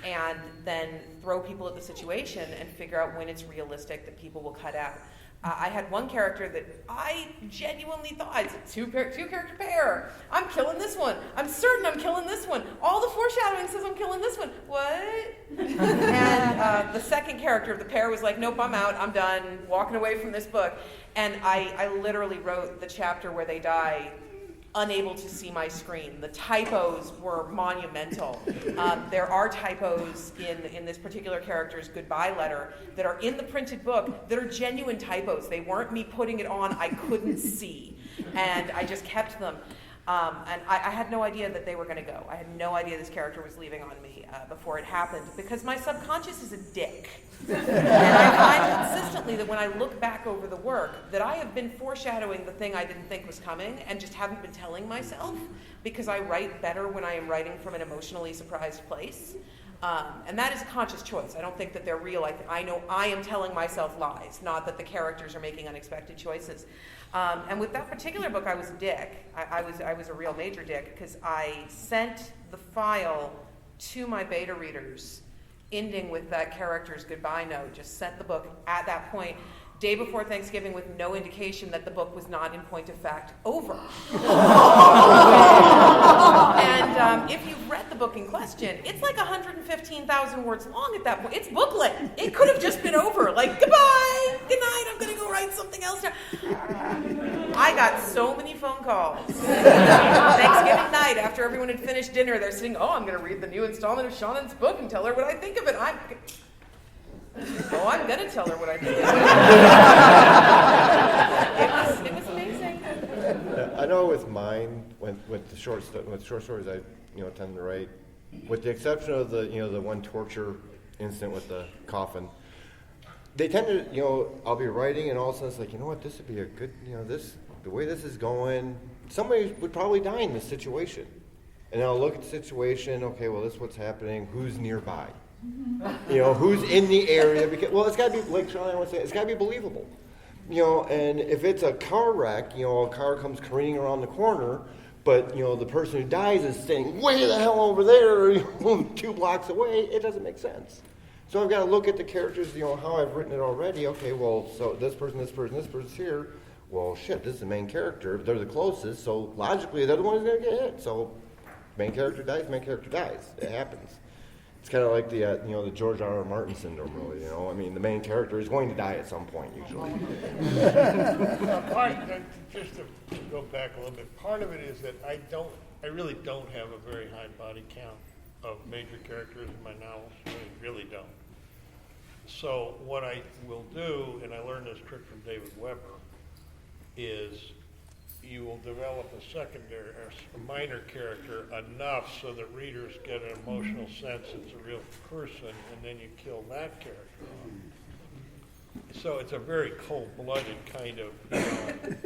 L: and then throw people at the situation and figure out when it's realistic that people will cut out. I had one character that I genuinely thought, it's a two-character pair. I'm killing this one. I'm certain I'm killing this one. All the foreshadowing says I'm killing this one. What? And the second character of the pair was like, nope, I'm out. I'm done. Walking away from this book. And I literally wrote the chapter where they die unable to see my screen. The typos were monumental. There are typos in this particular character's goodbye letter that are in the printed book that are genuine typos. They weren't me putting it on, I couldn't see. And I just kept them. And I had no idea that they were going to go. I had no idea this character was leaving on me before it happened, because my subconscious is a dick. And I find consistently that when I look back over the work, that I have been foreshadowing the thing I didn't think was coming and just haven't been telling myself, because I write better when I am writing from an emotionally surprised place. And that is a conscious choice. I don't think that they're real. I know I am telling myself lies, not that the characters are making unexpected choices. And with that particular book, I was a dick. I was a real major dick, because I sent the file to my beta readers, ending with that character's goodbye note. Just sent the book at that point, day before Thanksgiving, with no indication that the book was not, in point of fact, over. And if you've read the book in question, it's like 115,000 words long at that point. It's booklet. It could have just been over. Like, goodbye, good night, I'm going to go write something else now. I got so many phone calls. Thanksgiving night, after everyone had finished dinner, they're sitting, I'm going to read the new installment of Seanan's book and tell her what I think of it. I'm going to tell her what I think of it. It was amazing.
E: I know with mine, with the short stories I tend to write, with the exception of the one torture incident with the coffin, they tend to, I'll be writing and all of a sudden it's like, what, this would be a good, the way this is going, somebody would probably die in this situation. And I'll look at the situation, okay, well, this is what's happening, who's nearby? Who's in the area? Because, well, it's got to be, like Sean was saying, it's got to be believable. And if it's a car wreck, a car comes careening around the corner, but, the person who dies is staying way the hell over there, 2 blocks away, it doesn't make sense. So I've got to look at the characters, how I've written it already. Okay, well, so this person's here. Well, shit, this is the main character. They're the closest, so logically they're the ones that are going to get hit. So main character dies. It happens. It's kind of like the George R.R. Martin syndrome, really. I mean, the main character is going to die at some point, usually.
F: Just to go back a little bit, part of it is that I really don't have a very high body count of major characters in my novels. I really don't. So what I will do, and I learned this trick from David Weber, is you will develop a secondary or a minor character enough so that readers get an emotional sense it's a real person, and then you kill that character off. So it's a very cold-blooded kind of,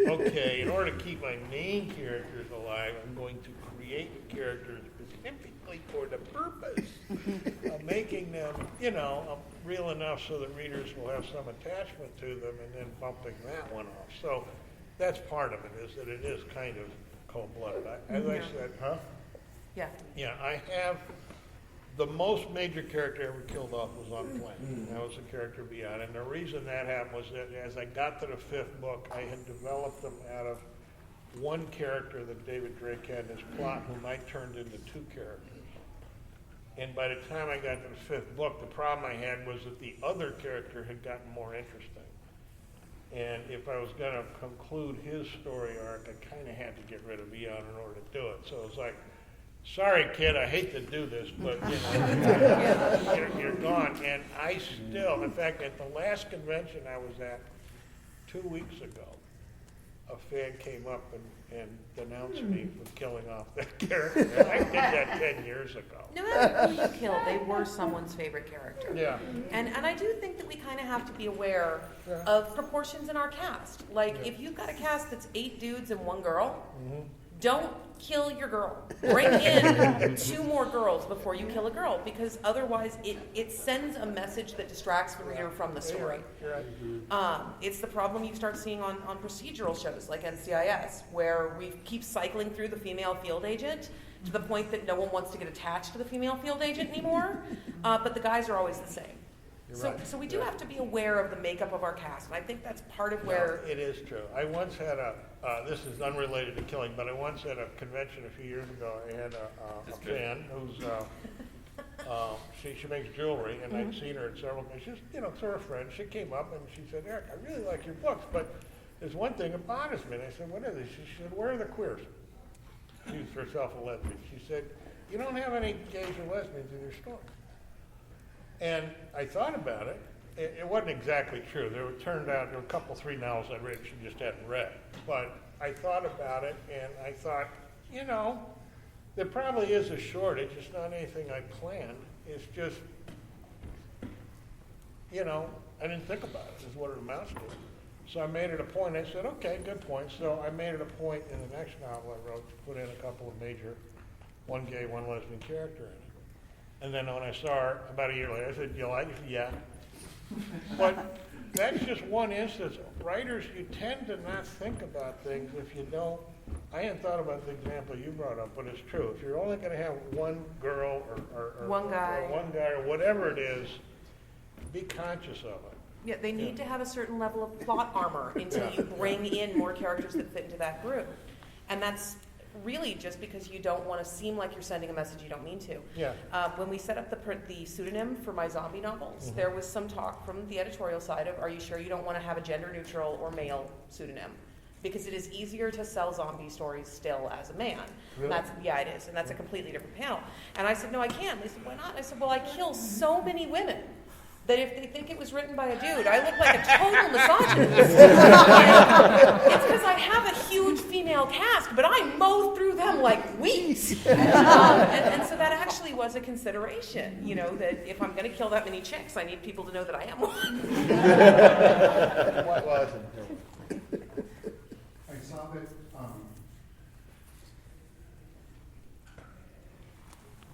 F: okay, in order to keep my main characters alive, I'm going to create characters specifically for the purpose of making them, real enough so that readers will have some attachment to them, and then bumping that one off. So that's part of it, is that it is kind of cold-blooded. As I said,
L: Yeah.
F: Yeah, I have, the most major character I ever killed off was on Flint. That was the character beyond. And the reason that happened was that as I got to the 5th book, I had developed them out of one character that David Drake had in his plot, whom I turned into 2 characters. And by the time I got to the 5th book, the problem I had was that the other character had gotten more interesting. And if I was going to conclude his story arc, I kind of had to get rid of Yvonne in order to do it. So it was like, sorry, kid, I hate to do this, but you're gone. And I still, in fact, at the last convention I was at 2 weeks ago, a fan came up and denounced me for killing off that character. And I did that 10 years ago.
D: No matter who you kill, they were someone's favorite character.
F: Yeah.
D: And I do think that we kind of have to be aware of proportions in our cast. Like, if you've got a cast that's 8 dudes and 1 girl, don't kill your girl. Bring in 2 more girls before you kill a girl, because otherwise it sends a message that distracts the reader from the story.
F: You're right.
D: It's the problem you start seeing on procedural shows like NCIS, where we keep cycling through the female field agent to the point that no one wants to get attached to the female field agent anymore, but the guys are always the same. So we do have to be aware of the makeup of our cast, and I think that's part of where...
F: No, it is true. I once had this is unrelated to killing, but I once had a convention a few years ago. I had a fan who's, she makes jewelry, and I'd seen her at several, she's, sort of friend. She came up and she said, Eric, I really like your books, but there's one thing that bothers me. And I said, what is it? She said, where are the queers? She's herself a lesbian. She said, you don't have any gays or lesbians in your story. And I thought about it. It wasn't exactly true. Turned out there were a couple, 3 novels I'd read she just hadn't read. But I thought about it, and I thought, there probably is a shortage. It's not anything I planned. It's just, I didn't think about it, is what it amounts to. So I made it a point. I said, okay, good point. So I made it a point in the next novel I wrote to put in a couple of major, 1 gay, 1 lesbian character in it. And then when I saw her about a year later, I said, you like it? Yeah. But that's just one instance. Writers, you tend to not think about things if you don't. I hadn't thought about the example you brought up, but it's true. If you're only going to have 1 girl or
D: 1 guy.
F: Or 1 guy or whatever it is, be conscious of it.
D: Yeah, they need to have a certain level of plot armor until you bring in more characters that fit into that group. And that's really just because you don't want to seem like you're sending a message you don't mean to.
F: Yeah.
D: When we set up the pseudonym for my zombie novels, there was some talk from the editorial side of, are you sure you don't want to have a gender neutral or male pseudonym? Because it is easier to sell zombie stories still as a man.
F: Really?
D: Yeah, it is. And that's a completely different panel. And I said, no, I can't. They said, why not? I said, well, I kill so many women that if they think it was written by a dude, I look like a total misogynist. It's because I have a huge female cast, but I mow through them like weeds. And so that actually was a consideration, that if I'm going to kill that many chicks, I need people to know that I am one.
J: I saw that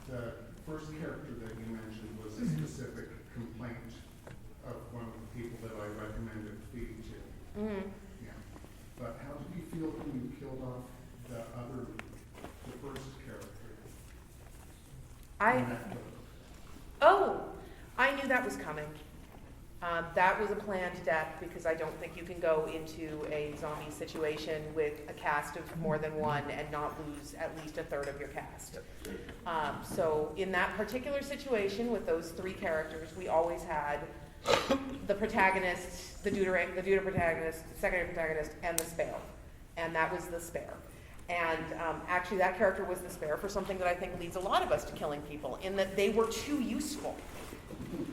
J: the first character that you mentioned was a specific complaint of one of the people that I recommended feed to. Yeah. But how did you feel when you killed off the first character?
D: I knew that was coming. That was a planned death because I don't think you can go into a zombie situation with a cast of more than 1 and not lose at least a third of your cast. So in that particular situation with those 3 characters, we always had the protagonist, the deuter protagonist, the secondary protagonist, and the spare. And that was the spare. And actually that character was the spare for something that I think leads a lot of us to killing people, in that they were too useful.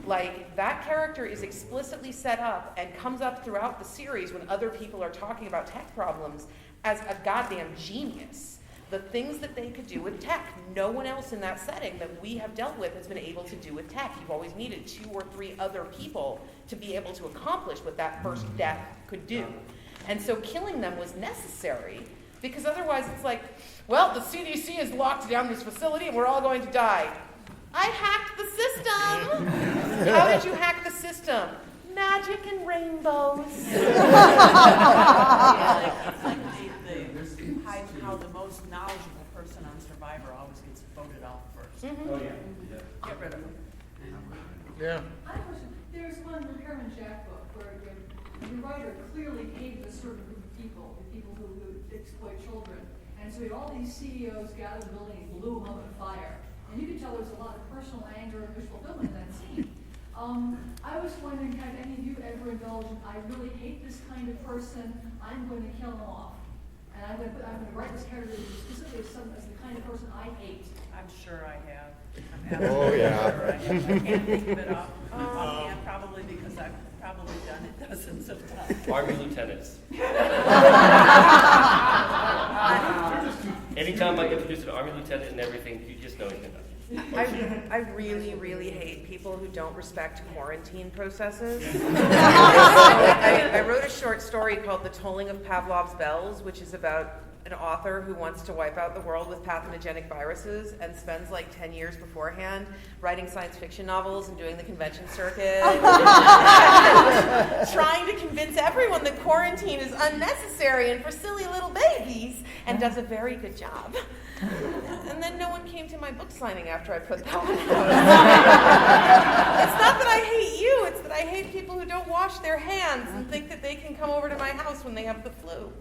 D: Like, that character is explicitly set up and comes up throughout the series when other people are talking about tech problems as a goddamn genius. The things that they could do with tech, no one else in that setting that we have dealt with has been able to do with tech. You've always needed 2 or 3 other people to be able to accomplish what that first death could do. And so killing them was necessary, because otherwise it's like, well, the CDC has locked down this facility and we're all going to die. I hacked the system. How did you hack the system? Magic and rainbows.
H: How the most knowledgeable person on Survivor always gets voted off first.
G: Oh, yeah.
H: Get rid of them.
F: Yeah.
I: I have a question. There's one Repairman Jack book where the writer clearly hated a certain group of people, the people who exploit children. And so we had all these CEOs gathered in the building and blew them up in fire. And you could tell there was a lot of personal anger and visual fulfillment in that scene. I was wondering, have any of you ever indulged in, I really hate this kind of person, I'm going to kill him off. And I'm going to write this character specifically as the kind of person I hate.
H: I'm sure I have.
E: Oh, yeah.
H: I can't think of it offhand, probably because I've probably done it dozens of times.
G: Army lieutenants. Anytime I introduce an Army lieutenant and everything, you just know he's been done.
L: I really, really hate people who don't respect quarantine processes. I wrote a short story called The Tolling of Pavlov's Bells, which is about an author who wants to wipe out the world with pathogenic viruses and spends like 10 years beforehand writing science fiction novels and doing the convention circuit, trying to convince everyone that quarantine is unnecessary and for silly little babies, and does a very good job. And then no one came to my book signing after I put that one out. It's not that I hate you, it's that I hate people who don't wash their hands and think that they can come over to my house when they have the flu.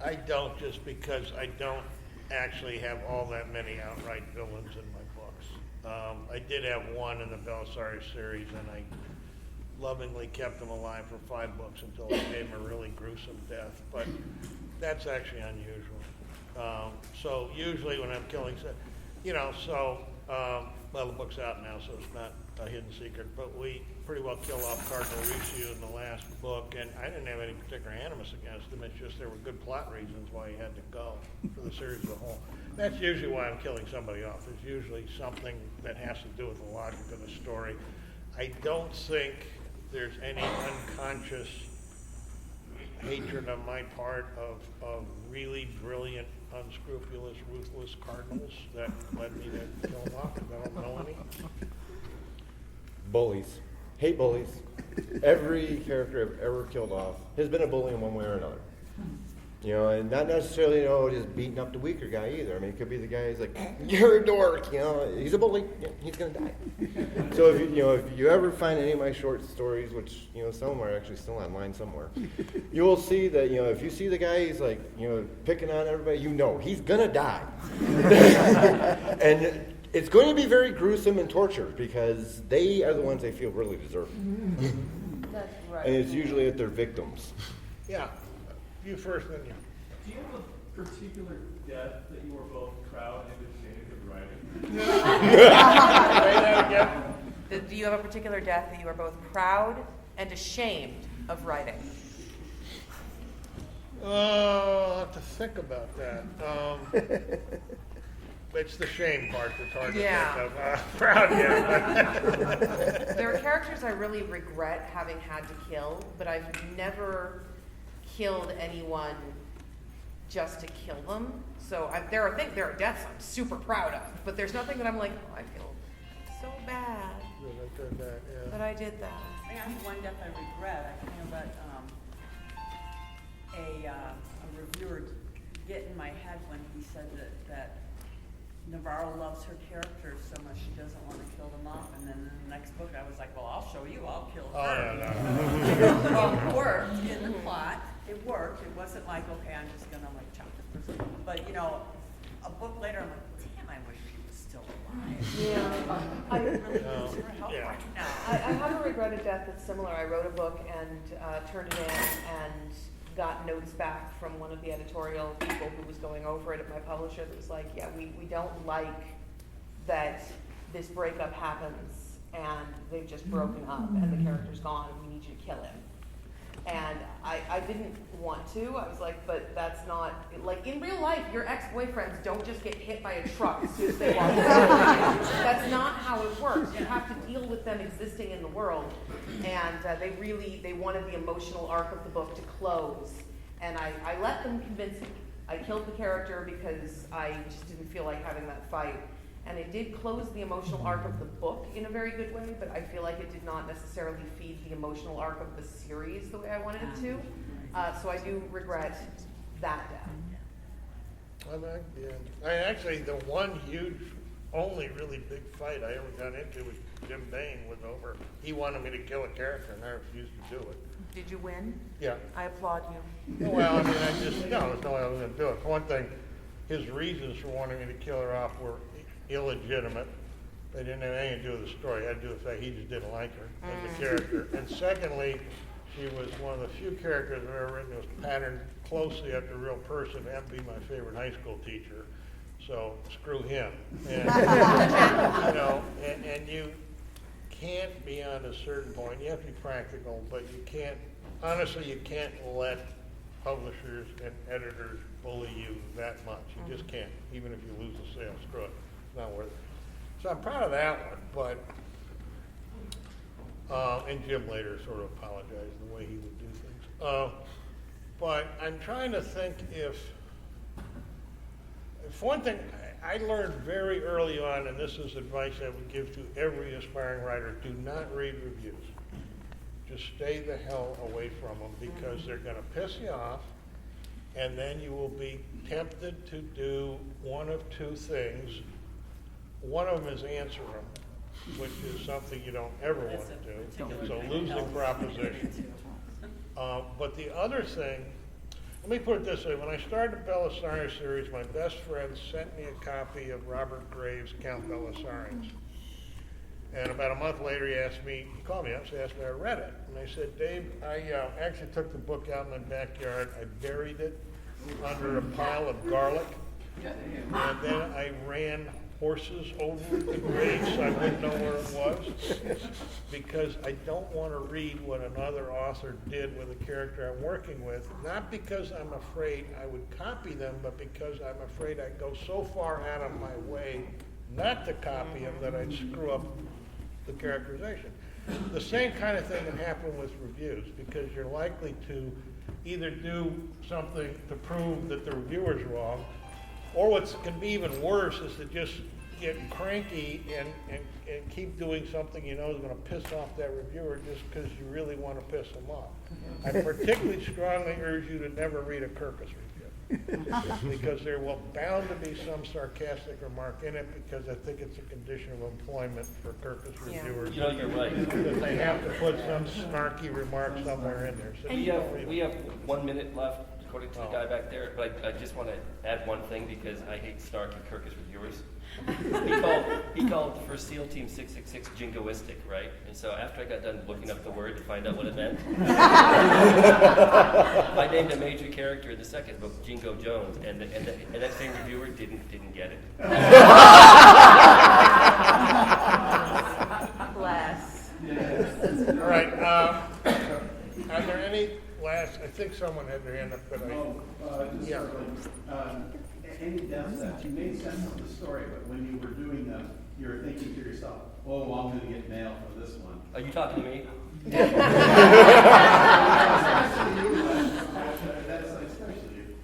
F: I don't, just because I don't actually have all that many outright villains in my books. I did have one in the Belisarius series, and I lovingly kept him alive for 5 books until I gave him a really gruesome death, but that's actually unusual. So usually when I'm killing, well, the book's out now, so it's not a hidden secret, but we pretty well kill off Cardinal Riccio in the last book, and I didn't have any particular animus against him. It's just there were good plot reasons why he had to go for the series as a whole. That's usually why I'm killing somebody off. There's usually something that has to do with the logic of the story. I don't think there's any unconscious hatred on my part of really brilliant, unscrupulous, ruthless cardinals that led me to kill them off, because I don't know any.
E: Bullies. Hate bullies. Every character I've ever killed off has been a bully in one way or another. You know, and not necessarily, just beating up the weaker guy either. I mean, it could be the guy who's like, you're a dork, he's a bully, he's gonna die. So if you ever find any of my short stories, which, some are actually still online somewhere, you will see that, if you see the guy, he's like, picking on everybody, he's gonna die. And it's going to be very gruesome and tortured, because they are the ones they feel really deserve it.
L: That's right.
E: And it's usually at their victims.
F: Yeah. You first, then you.
O: Do you have a particular death that you were both proud and ashamed of writing?
F: Say that again.
L: Do you have a particular death that you are both proud and ashamed of writing?
F: I'll have to think about that. It's the shame part that's hard to think of. Proud, yeah.
L: There are characters I really regret having had to kill, but I've never killed anyone just to kill them. So there are deaths I'm super proud of, but there's nothing that I'm like, I feel so bad that I did that.
H: I have one death I regret. I can let a reviewer get in my head when he said that Navarro loves her characters so much she doesn't want to kill them off, and then in the next book I was like, well, I'll show you, I'll kill her. Well, it worked in the plot. It worked. It wasn't like, okay, I'm just gonna chop this person. But a book later, I'm like, damn, I wish she was still alive.
L: Yeah,
H: I really needs her help right now.
L: I have a regretted death that's similar. I wrote a book and turned it in and got notes back from one of the editorial people who was going over it at my publisher that was like, yeah, we don't like that this breakup happens and they've just broken up and the character's gone and we need you to kill him. And I didn't want to. I was like, but that's not, in real life, your ex-boyfriends don't just get hit by a truck as soon as they walk in. That's not how it works. You have to deal with them existing in the world. And they wanted the emotional arc of the book to close. And I let them convince me. I killed the character because I just didn't feel like having that fight. And it did close the emotional arc of the book in a very good way, but I feel like it did not necessarily feed the emotional arc of the series the way I wanted it to. So I do regret that death.
F: Actually, the one huge, only really big fight I ever got into with Jim Bain was over. He wanted me to kill a character, and I refused to do it.
L: Did you win?
F: Yeah.
L: I applaud you.
F: Well, there's no way I was going to do it. For one thing, his reasons for wanting me to kill her off were illegitimate. They didn't have anything to do with the story. It had to do with the fact he just didn't like her as a character. And secondly, she was one of the few characters I've ever written that was patterned closely after a real person. That would be my favorite high school teacher. So screw him. And, and you can't beyond a certain point. You have to be practical, but you can't. Honestly, you can't let publishers and editors bully you that much. You just can't. Even if you lose the sale, screw it. It's not worth it. So I'm proud of that one, but and Jim later sort of apologized the way he would do things. But I'm trying to think if one thing I learned very early on, and this is advice I would give to every aspiring writer: do not read reviews. Just stay the hell away from them, because they're going to piss you off, and then you will be tempted to do one of two things. One of them is answer them, which is something you don't ever want to do. It's a losing proposition. But the other thing, let me put it this way. When I started the Belisarius series, my best friend sent me a copy of Robert Graves' Count Belisarius. And about a month later, he called me up, so he asked me if I read it. And I said, Dave, I actually took the book out in my backyard. I buried it under a pile of garlic. And then I ran horses over the grave so I wouldn't know where it was, because I don't want to read what another author did with a character I'm working with, not because I'm afraid I would copy them, but because I'm afraid I'd go so far out of my way not to copy them that I'd screw up the characterization. The same kind of thing can happen with reviews, because you're likely to either do something to prove that the reviewer's wrong, or what can be even worse is to just get cranky and keep doing something you know is going to piss off that reviewer just because you really want to piss them off. I particularly strongly urge you to never read a Kirkus review, because there will bound to be some sarcastic remark in it, because I think it's a condition of employment for Kirkus reviewers.
G: You know, you're right.
F: That they have to put some snarky remark somewhere in there. So
G: we have 1 minute left, according to the guy back there, but I just want to add one thing, because I hate snarky Kirkus reviewers. He called the first SEAL Team 666 jingoistic, right? And so after I got done looking up the word to find out what it meant, I named a major character in the second book, Jingo Jones, and that same reviewer didn't get it.
B: Bless.
F: All right. Are there any last? I think someone had their hand up, but yeah.
P: Any deaths that you made sense of the story, but when you were doing them, you were thinking to yourself, "Oh, I'm going to get mail for this one."
G: Are you talking to me?
P: That's especially you.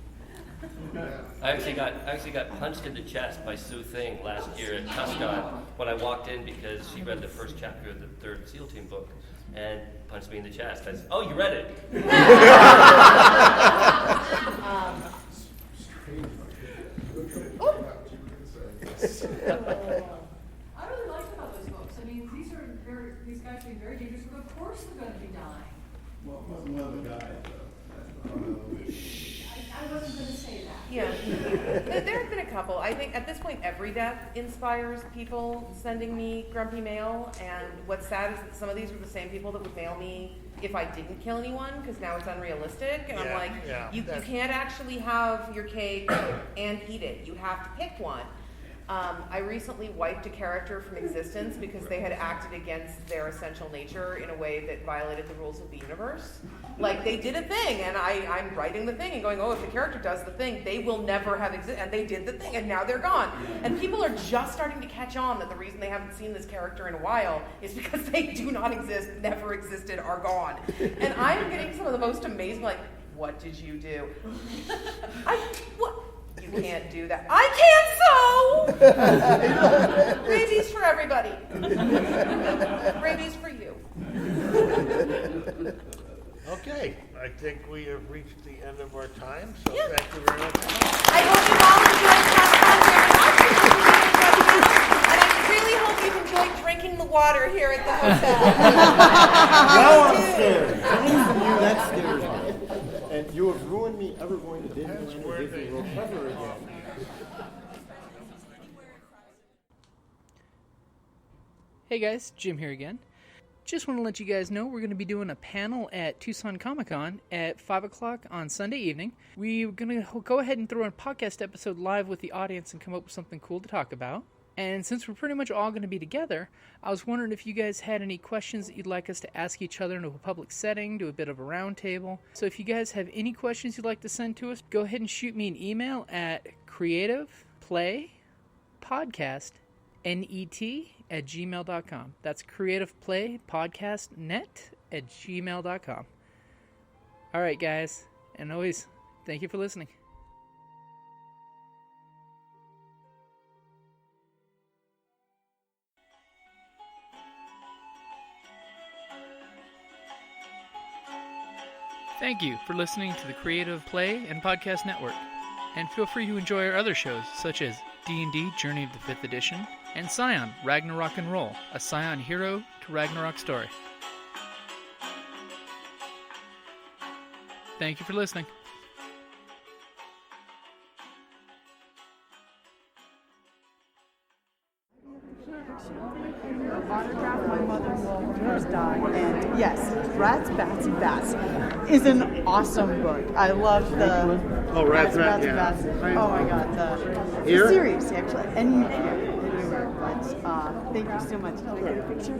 G: I actually got punched in the chest by Sue Thing last year at TusCon when I walked in, because she read the first chapter of the third SEAL Team book and punched me in the chest. I said, "Oh, you read it."
I: I really liked about those books. I mean, these guys being very dangerous, but of course they're going to be dying.
P: Well, it wasn't one of the guys,
I: I wasn't going to say that.
L: Yeah, there have been a couple. I think at this point, every death inspires people sending me grumpy mail. And what's sad is that some of these are the same people that would mail me if I didn't kill anyone, because now it's unrealistic. And I'm like, you can't actually have your cake and eat it. You have to pick one. I recently wiped a character from existence because they had acted against their essential nature in a way that violated the rules of the universe. Like, they did a thing, and I'm writing the thing and going, oh, if the character does the thing, they will never have existed. And they did the thing, and now they're gone. And people are just starting to catch on that the reason they haven't seen this character in a while is because they do not exist, never existed, are gone. And I'm getting some of the most amazing, like, what did you do? What? You can't do that. I can't sew! Rabies for everybody. Rabies for you.
F: Okay, I think we have reached the end of our time, so thank you very much.
L: I hope you all enjoyed TusCon very much. And I really hope you enjoyed drinking the water here at the hotel.
E: Now I'm scared. Coming from you, that scares me. And you have ruined me ever going to Disneyland or Disney World ever again.
C: Hey guys, Jim here again. just want to let you guys know we're going to be doing a panel at Tucson Comic-Con at 5 o'clock on Sunday evening. We're going to go ahead and throw a podcast episode live with the audience and come up with something cool to talk about. And since we're pretty much all going to be together, I was wondering if you guys had any questions that you'd like us to ask each other in a public setting, do a bit of a round table. So if you guys have any questions you'd like to send to us, go ahead and shoot me an email at creativeplaypodcastnet@gmail.com. That's creativeplaypodcastnet@gmail.com. All right, guys, and always, thank you for listening. Thank you for listening to the Creative Play and Podcast Network. And feel free to enjoy our other shows, such as D&D Journey of the 5th Edition and Scion Ragnarok and Roll, a Scion hero to Ragnarok story. Thank you for listening.
B: Autograph my mother-in-law when first died, and yes, Rats, Bats, and Bats is an awesome book. I love the Rats, Bats, and Bats. Oh my god, the series actually, and anywhere. But thank you so much. Can I get a picture?